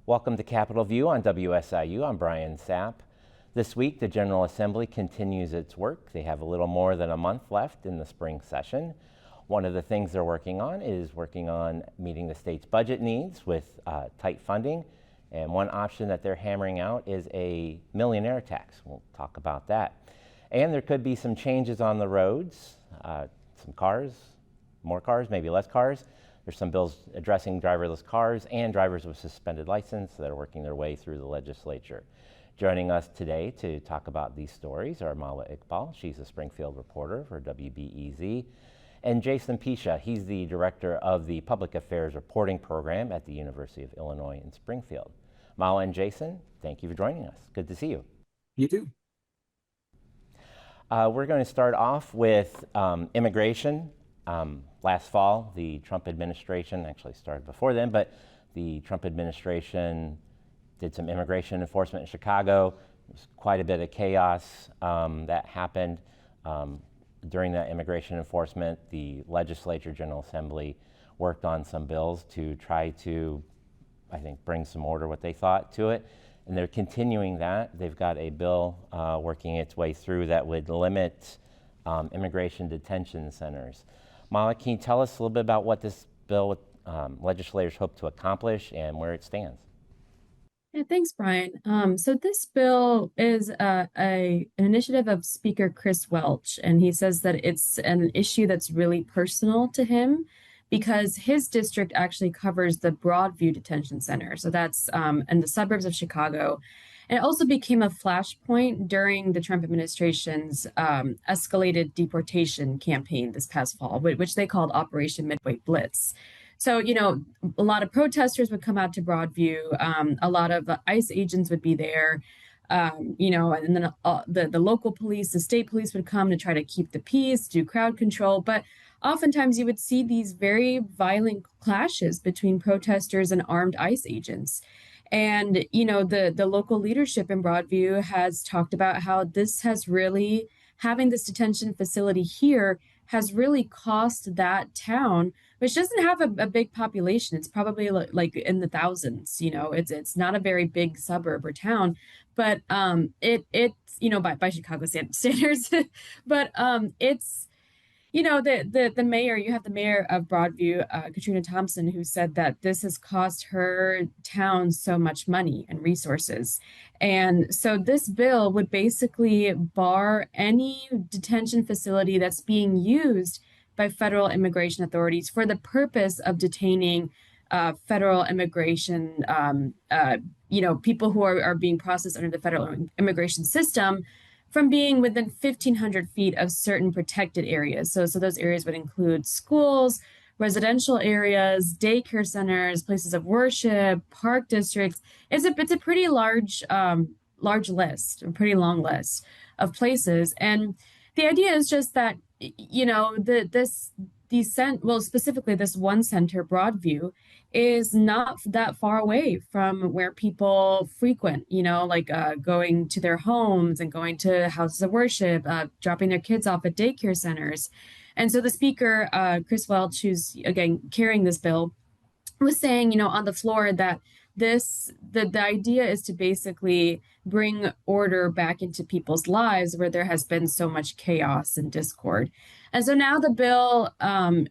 Welcome to Capitol View on WSIU. I'm Brian Sapp. This week, the General Assembly continues its work. They have a little more than a month left in the spring session. One of the things they're working on is meeting the state's budget needs with tight funding. And one option that they're hammering out is a millionaire tax. We'll talk about that. And there could be some changes on the roads, some cars, more cars, maybe less cars. There's some bills addressing driverless cars and drivers with suspended license that are working their way through the legislature. Joining us today to talk about these stories are Mawa Iqbal. She's a Springfield reporter for WBEZ. And Jason Piscia. He's the director of the Public Affairs Reporting Program at the University of Illinois in Springfield. Mawa and Jason, thank you for joining us. Good to see you. You too. We're going to start off with immigration. Last fall, the Trump administration, actually started before then, but the Trump administration did some immigration enforcement in Chicago. There was quite a bit of chaos that happened during that immigration enforcement. The legislature, General Assembly, worked on some bills to try to, I think, bring some order, what they thought, to it. And they're continuing that. They've got a bill working its way through that would limit immigration detention centers. Mawa, can you tell us a little bit about what this bill legislators hope to accomplish and where it stands? Yeah, thanks, Brian. So this bill is an initiative of Speaker Chris Welch, and he says that it's an issue that's really personal to him because his district actually covers the Broadview Detention Center. So that's in the suburbs of Chicago. And it also became a flashpoint during the Trump administration's escalated deportation campaign this past fall, which they called Operation Midway Blitz. So, you know, a lot of protesters would come out to Broadview. A lot of ICE agents would be there, you know, and then the local police, the state police would come to try to keep the peace, do crowd control. But oftentimes you would see these very violent clashes between protesters and armed ICE agents. And, you know, the local leadership in Broadview has talked about how this has really, having this detention facility here has really cost that town, which doesn't have a big population. It's probably like in the thousands, you know, it's not a very big suburb or town, but it's, you know, by Chicago standards, but it's, you know, the mayor, you have the mayor of Broadview, Katrina Thompson, who said that this has cost her town so much money and resources. And so this bill would basically bar any detention facility that's being used by federal immigration authorities for the purpose of detaining federal immigration, you know, people who are being processed under the federal immigration system from being within 1,500 feet of certain protected areas. So those areas would include schools, residential areas, daycare centers, places of worship, park districts. It's a pretty large list, a pretty long list of places. And the idea is just that, you know, specifically this one center, Broadview, is not that far away from where people frequent, you know, like going to their homes and going to houses of worship, dropping their kids off at daycare centers. And so the speaker, Chris Welch, who's, again, carrying this bill, was saying, you know, on the floor that the idea is to basically bring order back into people's lives where there has been so much chaos and discord. And so now the bill,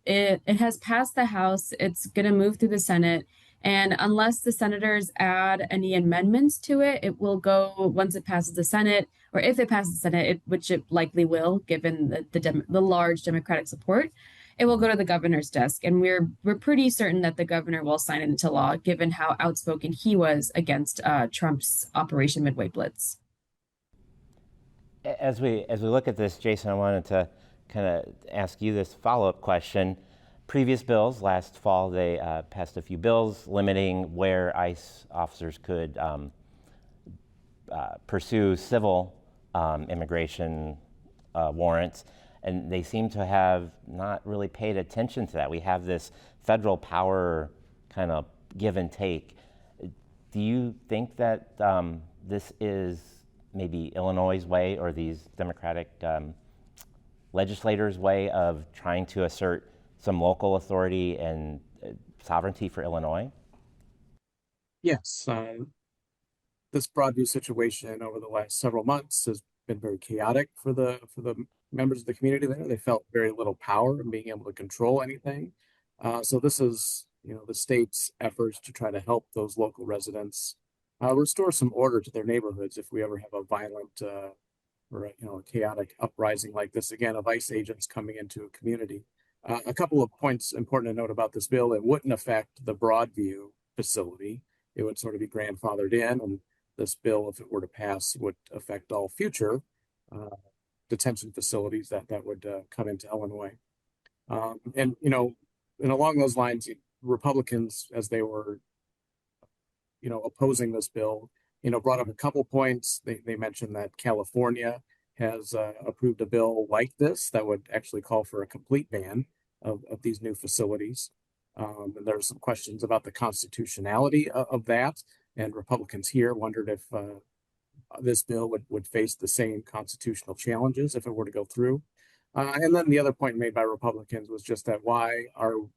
it has passed the House. It's going to move through the Senate. And unless the senators add any amendments to it, it will go, once it passes the Senate, or if it passes the Senate, which it likely will, given the large Democratic support, it will go to the governor's desk. And we're pretty certain that the governor will sign it into law, given how outspoken he was against Trump's Operation Midway Blitz. As we look at this, Jason, I wanted to kind of ask you this follow-up question. Previous bills, last fall, they passed a few bills limiting where ICE officers could pursue civil immigration warrants. And they seem to have not really paid attention to that. We have this federal power kind of give and take. Do you think that this is maybe Illinois' way or these Democratic legislators' way of trying to assert some local authority and sovereignty for Illinois? Yes, this Broadview situation over the last several months has been very chaotic for the members of the community there. They felt very little power in being able to control anything. So this is, the state's efforts to try to help those local residents restore some order to their neighborhoods if we ever have a violent or a chaotic uprising like this again of ICE agents coming into a community. A couple of points important to note about this bill: it wouldn't affect the Broadview facility. It would sort of be grandfathered in, and this bill, if it were to pass, would affect all future uh, detention facilities that would come into Illinois. And along those lines, Republicans, as they were, opposing this bill, brought up a couple points. They mentioned that California has approved a bill like this that would actually call for a complete ban of these new facilities. And there's some questions about the constitutionality of that. And Republicans here wondered if this bill would face the same constitutional challenges if it were to go through. And then the other point made by Republicans was just that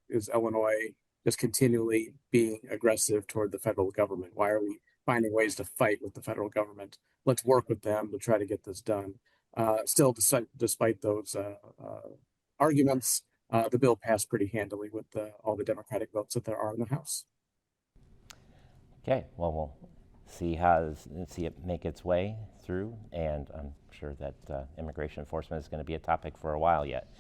is Illinois just continually being aggressive toward the federal government? Why are we finding ways to fight with the federal government? Let's work with them to try to get this done. Still, despite those arguments, the bill passed pretty handily with all the Democratic votes that there are in the House. Okay, well, we'll see it make its way through, and I'm sure that immigration enforcement is going to be a topic for a while yet.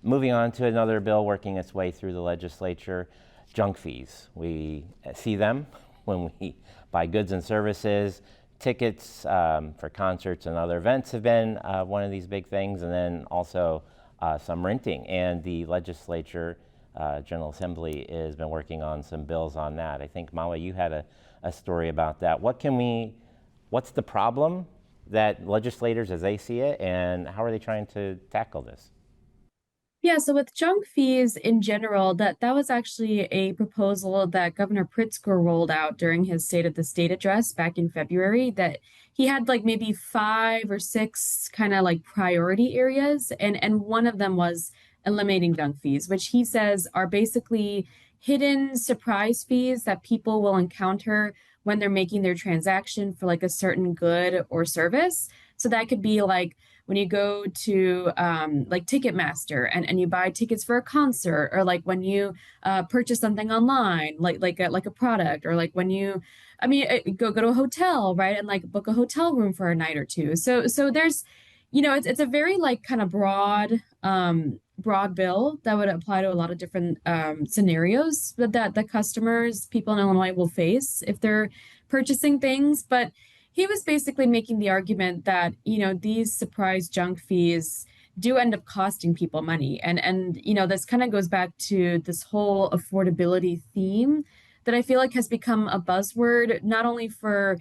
Moving on to another bill working its way through the legislature, junk fees. We see them when we buy goods and services. Tickets for concerts and other events have been one of these big things, and then also some renting. And the legislature, General Assembly, has been working on some bills on that. I think, Mawa, you had a story about that. What's the problem that legislators, as they see it, and how are they trying to tackle this? Yeah, so with junk fees in general, that was actually a proposal that Governor Pritzker rolled out during his State of the State address back in February, that he had like maybe 5 or 6 kind of like priority areas, and one of them was eliminating junk fees, which he says are basically hidden surprise fees that people will encounter when they're making their transaction for like a certain good or service. So that could be like when you go to like Ticketmaster and you buy tickets for a concert, or like when you purchase something online, like a product, or like when you, go to a hotel, right, and like book a hotel room for a night or two. So there's, it's a very like kind of broad bill that would apply to a lot of different scenarios that the customers, people in Illinois, will face if they're purchasing things. But he was basically making the argument that, these surprise junk fees do end up costing people money. And this kind of goes back to this whole affordability theme that I feel like has become a buzzword, not only for,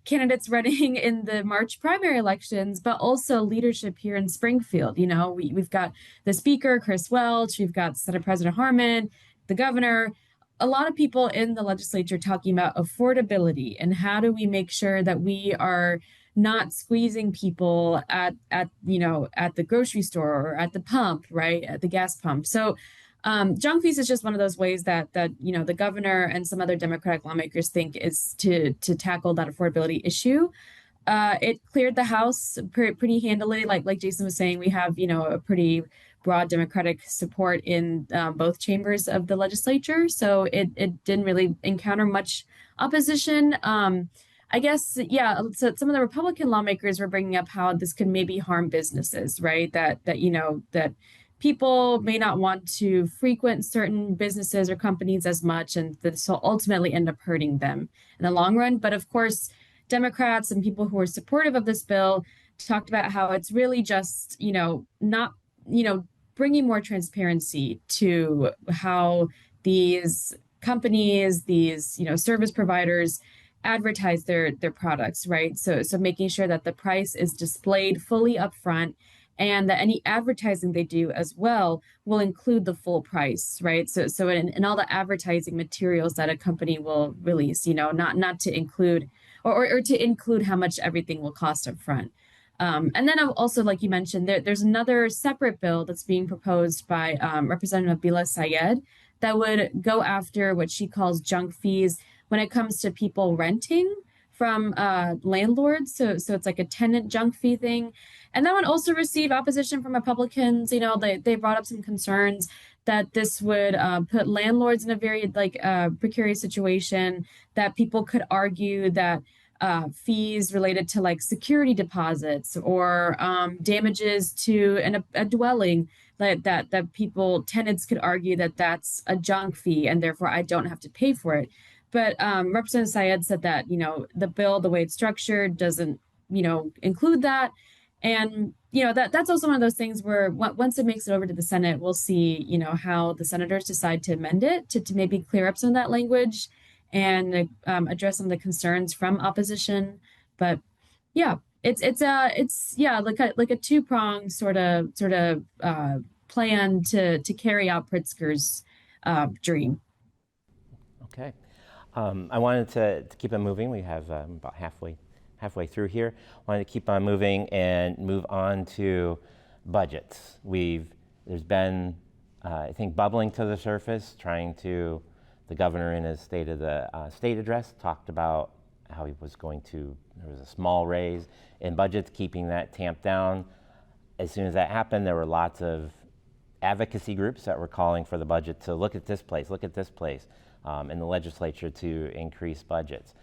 candidates running in the March primary elections, but also leadership here in Springfield. We've got the speaker, Chris Welch, we've got Senate President Harmon, the governor, a lot of people in the legislature talking about affordability and how do we make sure that we are not squeezing people at the grocery store or at the pump, right, at the gas pump. So junk fees is just one of those ways that the governor and some other Democratic lawmakers think is to tackle that affordability issue. It cleared the House pretty handily. Like Jason was saying, we have a pretty broad Democratic support in both chambers of the legislature, so it didn't really encounter much opposition. I guess, yeah. So some of the Republican lawmakers were bringing up how this could maybe harm businesses, right? That people may not want to frequent certain businesses or companies as much, and this will ultimately end up hurting them in the long run. But of course, Democrats and people who are supportive of this bill talked about how it's really just, not, bringing more transparency to how these companies, these, service providers advertise their products, right? So making sure that the price is displayed fully upfront, and that any advertising they do as well will include the full price, right? So in all the advertising materials that a company will release, not to include or to include how much everything will cost up front. And then also, like you mentioned, there's another separate bill that's being proposed by Representative Bila Sayed that would go after what she calls junk fees when it comes to people renting from landlords. So it's like a tenant junk fee thing. And that one also received opposition from Republicans. You know, they brought up some concerns that this would put landlords in a very precarious situation, that people could argue that fees related to like security deposits or damages to a dwelling, that tenants could argue that that's a junk fee and therefore I don't have to pay for it. But Representative Syed said that, you know, the bill, the way it's structured, doesn't, you know, include that. And, you know, that's also one of those things where once it makes it over to the Senate, we'll see, you know, how the senators decide to amend it to maybe clear up some of that language and address some of the concerns from opposition. But yeah, it's yeah, like a two-pronged sort of plan to carry out Pritzker's dream. Okay. I wanted to keep it moving. We have about halfway through here. Wanted to keep on moving and move on to budgets. There's been, I think, bubbling to the surface, the governor in his State of the State address talked about how there was a small raise in budgets, keeping that tamped down. As soon as that happened, there were lots of advocacy groups that were calling for the budget to look at this place, in the legislature to increase budgets.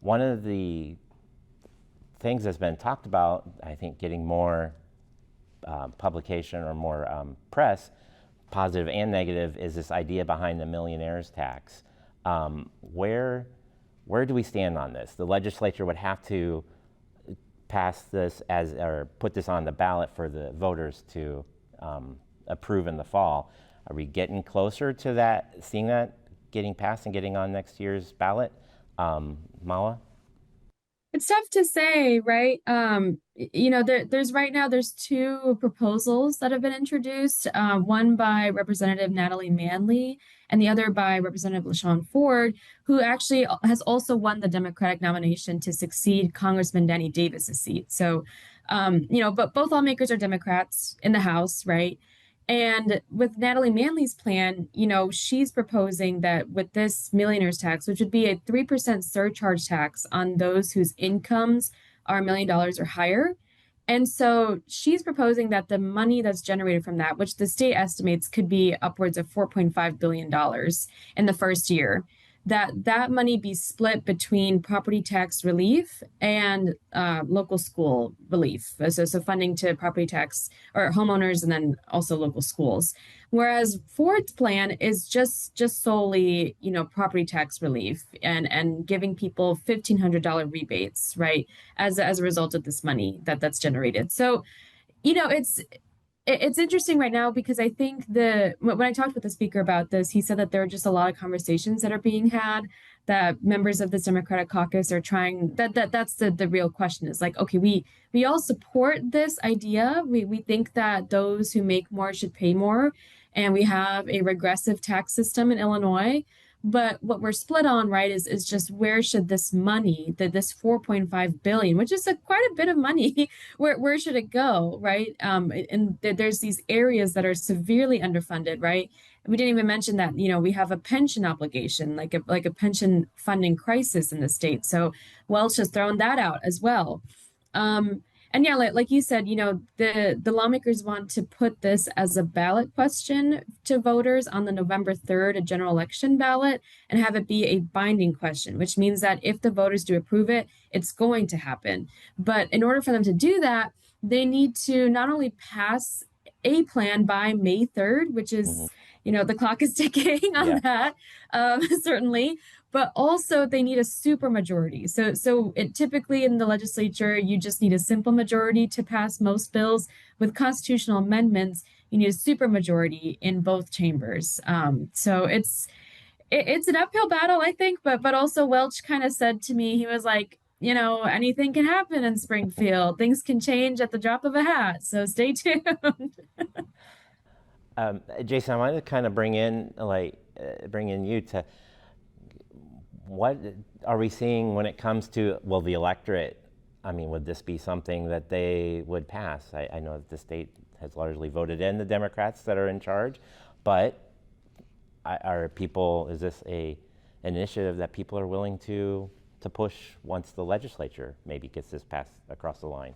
One of the things that's been talked about, I think, getting more publication or more press, positive and negative, is this idea behind the millionaire's tax. Where do we stand on this? The legislature would have to pass this or put this on the ballot for the voters to approve in the fall. Are we getting closer to that, seeing that getting passed and getting on next year's ballot? Mawa? It's tough to say, right? You know, there's two proposals that have been introduced, one by Representative Natalie Manley and the other by Representative LaShawn Ford, who actually has also won the Democratic nomination to succeed Congressman Danny Davis's seat. So, you know, but both lawmakers are Democrats in the House, right? And with Natalie Manley's plan, you know, she's proposing that with this millionaire's tax, which would be a 3% surcharge tax on those whose incomes are $1 million or higher. And so she's proposing that the money that's generated from that, which the state estimates could be upwards of $4.5 billion in the first year, that money be split between property tax relief and local school relief. So funding to property tax or homeowners and then also local schools. Whereas Ford's plan is just solely, you know, property tax relief and giving people $1,500 rebates, right, as a result of this money that's generated. So, you know, it's interesting right now because I think when I talked with the speaker about this, he said that there are just a lot of conversations that are being had, that members of the Democratic caucus are trying, that's the real question is like, okay, we all support this idea. We think that those who make more should pay more. And we have a regressive tax system in Illinois. But what we're split on, right, is just where should this money, this 4.5 billion, which is quite a bit of money, where should it go, right? And there's these areas that are severely underfunded, right? We didn't even mention that, you know, we have a pension obligation, like a pension funding crisis in the state. So Welch has thrown that out as well. And yeah, like you said, you know, the lawmakers want to put this as a ballot question to voters on the November 3rd, a general election ballot, and have it be a binding question, which means that if the voters do approve it, it's going to happen. But in order for them to do that, they need to not only pass a plan by May 3rd, which is, you know, the clock is ticking on that, certainly. But also they need a supermajority. So it typically in the legislature, you just need a simple majority to pass most bills. With constitutional amendments, you need a supermajority in both chambers. So it's an uphill battle, I think. But also Welch kind of said to me, he was like, you know, anything can happen in Springfield. Things can change at the drop of a hat. So stay tuned. Jason, I wanted to kind of bring in you to. What are we seeing when it comes to, well, the electorate? I mean, would this be something that they would pass? I know that the state has largely voted in the Democrats that are in charge, but is this a an initiative that people are willing to push once the legislature maybe gets this passed across the line.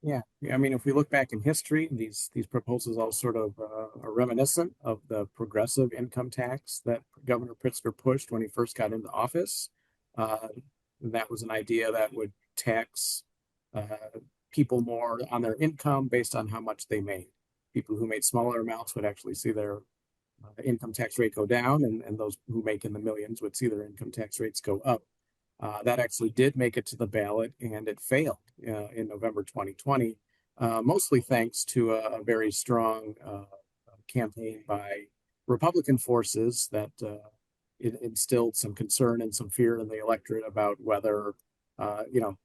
Yeah, I mean, if we look back in history, these proposals all sort of are reminiscent of the progressive income tax that Governor Pritzker pushed when he first got into office. Uh, that was an idea that would tax people more on their income based on how much they made. People who made smaller amounts would actually see their income tax rate go down, and those who make in the millions would see their income tax rates go up. That actually did make it to the ballot, and it failed in November 2020, mostly thanks to a very strong campaign by Republican forces that it instilled some concern and some fear in the electorate about whether, you know,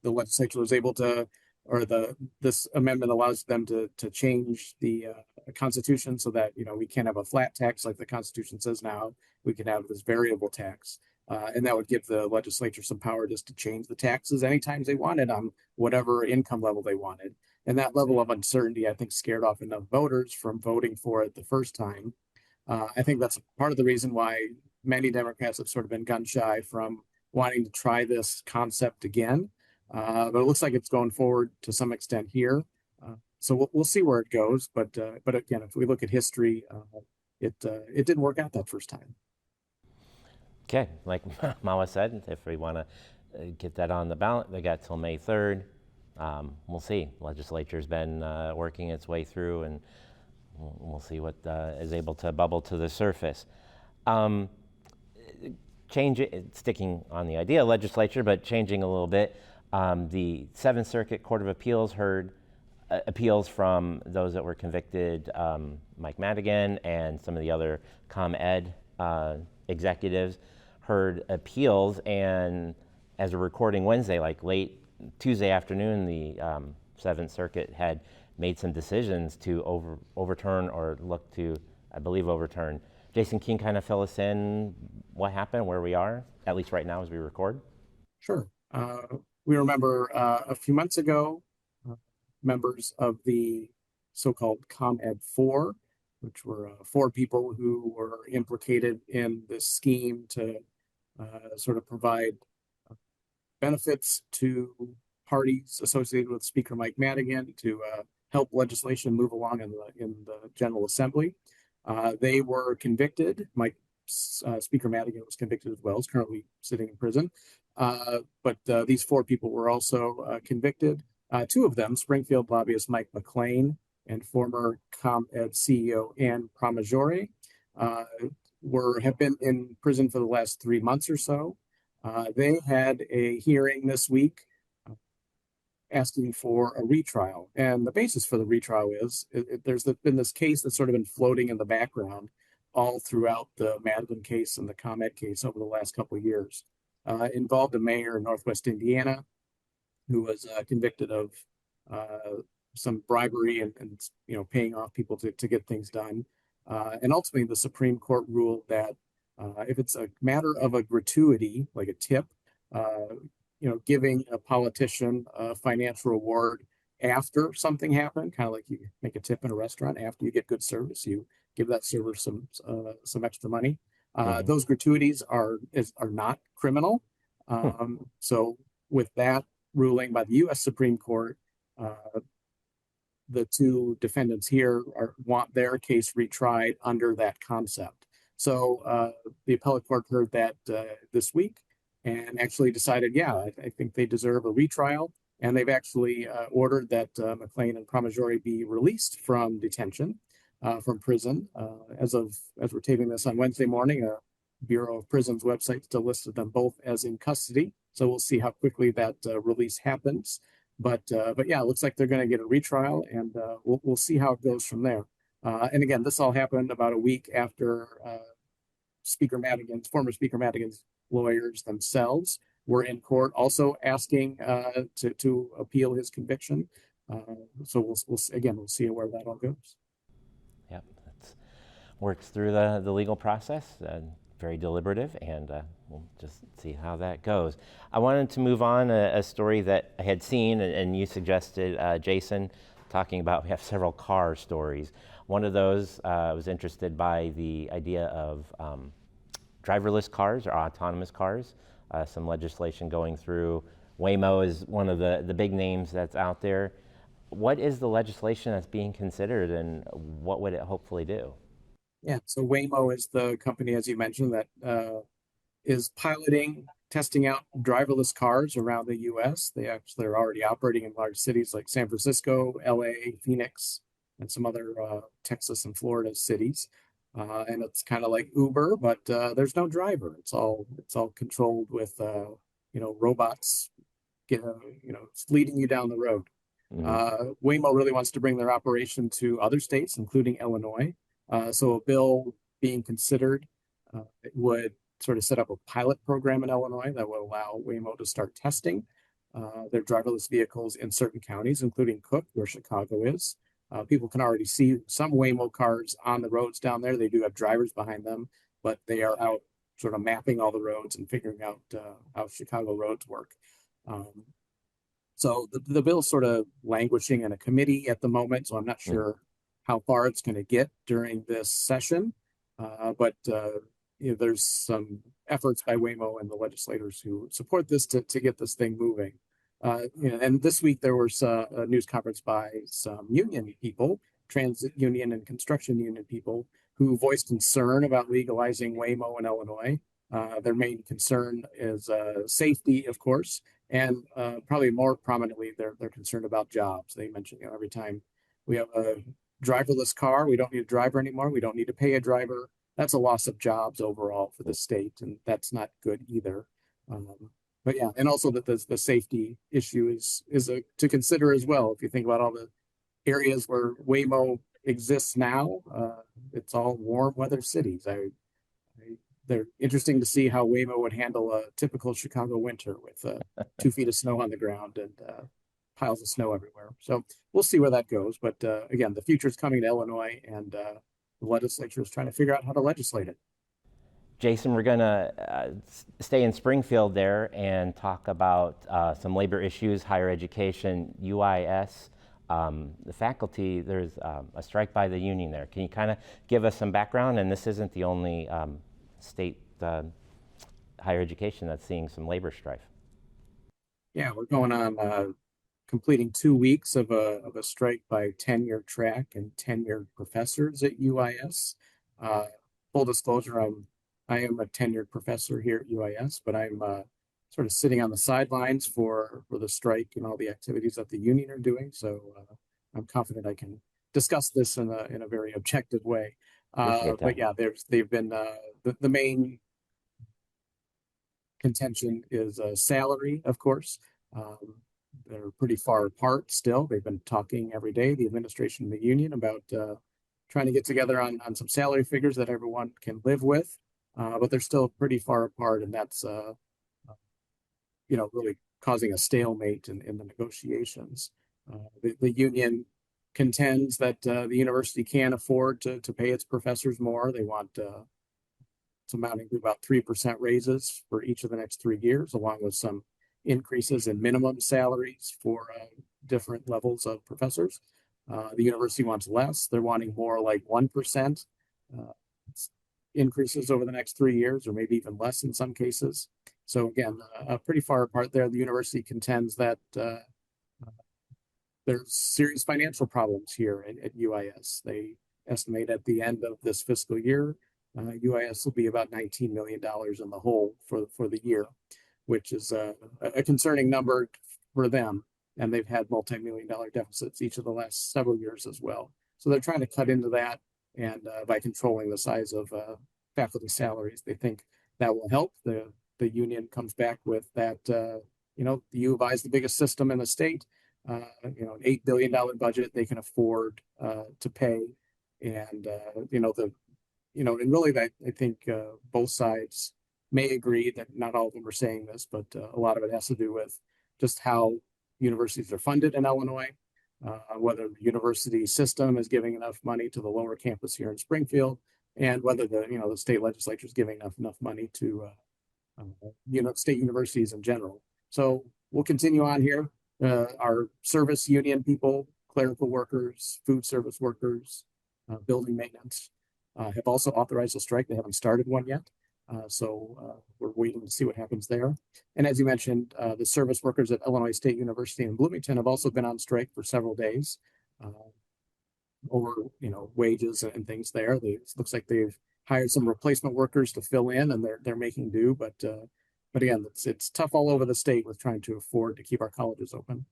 the legislature was able to, or this amendment allows them to change the Constitution so that, you know, we can't have a flat tax like the Constitution says now. We can have this variable tax. And that would give the legislature some power just to change the taxes anytime they wanted on whatever income level they wanted. And that level of uncertainty, I think, scared off enough voters from voting for it the first time. I think that's part of the reason why many Democrats have sort of been gun shy from wanting to try this concept again. But it looks like it's going forward to some extent here. So we'll see where it goes. But again, if we look at history, it didn't work out that first time. Okay, like Mawa said, if we want to get that on the ballot, they got till May 3rd. We'll see. Legislature's been working its way through, and we'll see what is able to bubble to the surface. Sticking on the idea of legislature, but changing a little bit. The Seventh Circuit Court of Appeals heard appeals from those that were convicted, Mike Madigan and some of the other ComEd executives heard appeals, and as a recording Wednesday, like late Tuesday afternoon, the Seventh Circuit had made some decisions to overturn or look to, I believe, overturn. Jason, can you kind of fill us in what happened, where we are, at least right now as we record? Sure. We remember a few months ago, members of the so-called ComEd 4, which were 4 people who were implicated in this scheme to sort of provide benefits to parties associated with Speaker Mike Madigan to help legislation move along in the General Assembly. They were convicted. Speaker Madigan was convicted as well. He's currently sitting in prison. But these 4 people were also convicted. 2 of them, Springfield lobbyist Mike McLean and former ComEd CEO Ann Pramaggiore, have been in prison for the last 3 months or so. They had a hearing this week asking for a retrial. And the basis for the retrial is there's been this case that's sort of been floating in the background all throughout the Madigan case and the ComEd case over the last couple of years. Involved a mayor in Northwest Indiana who was convicted of some bribery and paying off people to get things done. And ultimately, the Supreme Court ruled that if it's a matter of a gratuity, like a tip, giving a politician a financial reward after something happened, kind of like you make a tip in a restaurant after you get good service, you give that server some extra money. Those gratuities are not criminal. So with that ruling by the U.S. Supreme Court, the 2 defendants here want their case retried under that concept. So the appellate court heard that this week and actually decided, I think they deserve a retrial. And they've actually ordered that McLean and Pramaggiore be released from detention, from prison. As we're taping this on Wednesday morning, a Bureau of Prisons website still listed them both as in custody. So we'll see how quickly that release happens. But yeah, it looks like they're going to get a retrial, and we'll see how it goes from there. And again, this all happened about a week after former Speaker Madigan's lawyers themselves were in court, also asking to appeal his conviction. So we'll see where that all goes. Yep, that works through the legal process. Very deliberative, and we'll just see how that goes. I wanted to move on a story that I had seen, and you suggested, Jason, talking about, we have several car stories. One of those, I was interested by the idea of driverless cars or autonomous cars. Some legislation going through. Waymo is one of the big names that's out there. What is the legislation that's being considered, and what would it hopefully do? Yeah, so Waymo is the company, as you mentioned, that is piloting, testing out driverless cars around the U.S. They actually are already operating in large cities like San Francisco, L.A., Phoenix, and some other Texas and Florida cities. And it's kind of like Uber, but there's no driver. It's all controlled with robots, leading you down the road. Waymo really wants to bring their operation to other states, including Illinois. So a bill being considered would sort of set up a pilot program in Illinois that would allow Waymo to start testing their driverless vehicles in certain counties, including Cook, where Chicago is. People can already see some Waymo cars on the roads down there. They do have drivers behind them, but they are out sort of mapping all the roads and figuring out how Chicago roads work. So the bill's sort of languishing in a committee at the moment, so I'm not sure how far it's going to get during this session. But there's some efforts by Waymo and the legislators who support this to get this thing moving. And this week there was a news conference by some union people, transit union and construction union people, who voiced concern about legalizing Waymo in Illinois. Their main concern is safety, of course, and probably more prominently, they're concerned about jobs. They mentioned, every time we have a driverless car, we don't need a driver anymore. We don't need to pay a driver. That's a loss of jobs overall for the state, and that's not good either. But yeah, and also that the safety issue is to consider as well. If you think about all the areas where Waymo exists now, it's all warm weather cities. They're interesting to see how Waymo would handle a typical Chicago winter with 2 feet of snow on the ground and piles of snow everywhere. So we'll see where that goes. But again, the future is coming to Illinois, and the legislature is trying to figure out how to legislate it. Jason, we're going to stay in Springfield there and talk about some labor issues, higher education, UIS. The faculty, there's a strike by the union there. Can you kind of give us some background? And this isn't the only state higher education that's seeing some labor strife. Yeah, we're going on completing 2 weeks of a strike by tenure track and tenured professors at UIS. Full disclosure, I am a tenured professor here at UIS, but I'm sort of sitting on the sidelines for the strike and all the activities that the union are doing. So I'm confident I can discuss this in a very objective way. But yeah, they've been the main contention is salary, of course. They're pretty far apart still. They've been talking every day, the administration and the union, about trying to get together on some salary figures that everyone can live with. But they're still pretty far apart, and that's really causing a stalemate in the negotiations. The union contends that the university can't afford to pay its professors more. They want it's amounting to about 3% raises for each of the next 3 years, along with some increases in minimum salaries for different levels of professors. The university wants less. They're wanting more, like 1% increases over the next 3 years, or maybe even less in some cases. So again, pretty far apart there. The university contends that there's serious financial problems here at UIS. They estimate at the end of this fiscal year, UIS will be about $19 million in the hole for the year, which is a concerning number for them. And they've had multi-million-dollar deficits each of the last several years as well. So they're trying to cut into that, and by controlling the size of faculty salaries, they think that will help. The union comes back with that, the U of I is the biggest system in the state. An $8 billion budget they can afford to pay, and and really that I think both sides may agree that not all of them are saying this, but a lot of it has to do with just how universities are funded in Illinois, whether the university system is giving enough money to the lower campus here in Springfield, and whether the state legislature is giving enough money to state universities in general. So we'll continue on here. Our service union people, clerical workers, food service workers, building maintenance, have also authorized a strike. They haven't started one yet. We're waiting to see what happens there. And as you mentioned, the service workers at Illinois State University in Bloomington have also been on strike for several days over wages and things there. It looks like they've hired some replacement workers to fill in, and they're making do. But again, it's tough all over the state with trying to afford to keep our colleges open.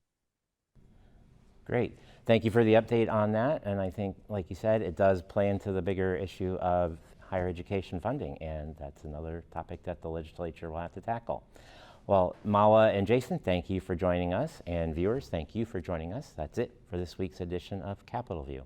Great. Thank you for the update on that. And I think, like you said, it does play into the bigger issue of higher education funding, and that's another topic that the legislature will have to tackle. Well, Mawa and Jason, thank you for joining us, and viewers, thank you for joining us. That's it for this week's edition of Capitol View.